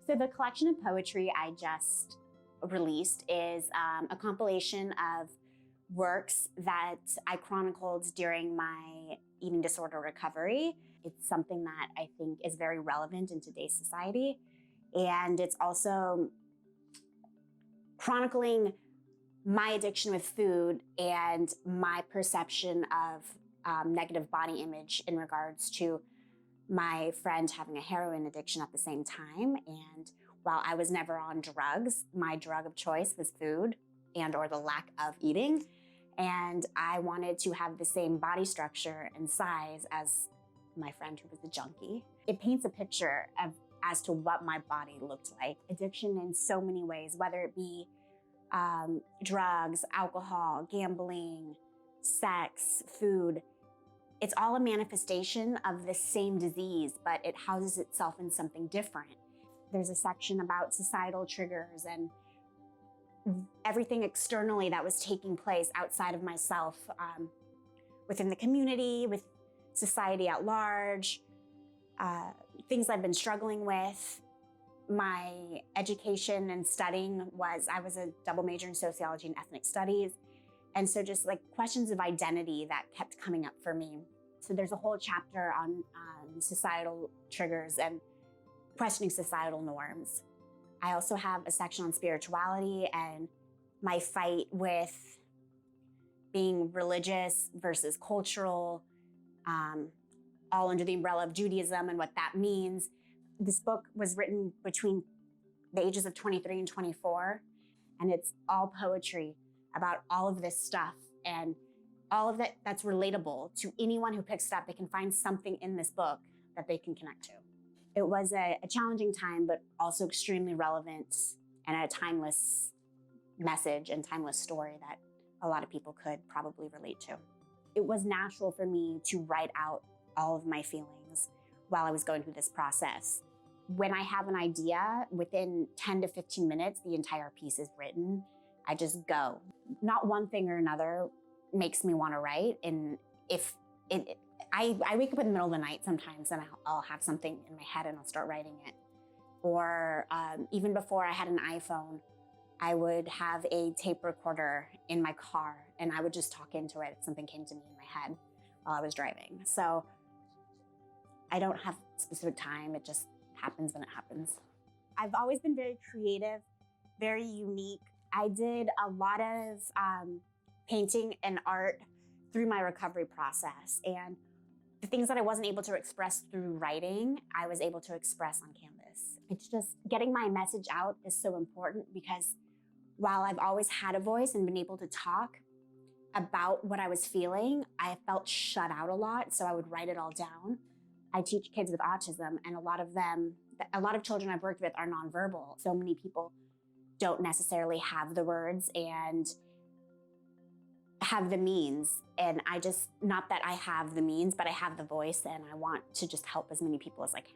So the collection of poetry I just released is a compilation of works that I chronicled during my eating disorder recovery. It's something that I think is very relevant in today's society. And it's also chronicling my addiction with food and my perception of negative body image in regards to my friend having a heroin addiction at the same time. And while I was never on drugs, my drug of choice was food and or the lack of eating. And I wanted to have the same body structure and size as my friend who was a junkie. It paints a picture as to what my body looked like. Addiction in so many ways, whether it be drugs, alcohol, gambling, sex, food. It's all a manifestation of the same disease, but it houses itself in something different. There's a section about societal triggers and everything externally that was taking place outside of myself, within the community, with society at large, things I've been struggling with. My education and studying I was a double major in sociology and ethnic studies. And so just like questions of identity that kept coming up for me. So there's a whole chapter on societal triggers and questioning societal norms. I also have a section on spirituality and my fight with being religious versus cultural, all under the umbrella of Judaism and what that means. This book was written between the ages of 23 and 24, and it's all poetry about all of this stuff and all of that's relatable to anyone who picks it up. They can find something in this book that they can connect to. It was a challenging time, but also extremely relevant and a timeless message and timeless story that a lot of people could probably relate to. It was natural for me to write out all of my feelings while I was going through this process. When I have an idea, within 10 to 15 minutes, the entire piece is written. I just go. Not one thing or another makes me want to write. And I wake up in the middle of the night sometimes and I'll have something in my head and I'll start writing it. Or even before I had an iPhone, I would have a tape recorder in my car and I would just talk into it if something came to me in my head while I was driving. So I don't have a specific time, it just happens when it happens. I've always been very creative, very unique. I did a lot of painting and art through my recovery process. And the things that I wasn't able to express through writing, I was able to express on canvas. It's just getting my message out is so important because while I've always had a voice and been able to talk about what I was feeling, I felt shut out a lot, so I would write it all down. I teach kids with autism, and a lot of children I've worked with are nonverbal. So many people don't necessarily have the words and have the means. And not that I have the means, but I have the voice and I want to just help as many people as I can.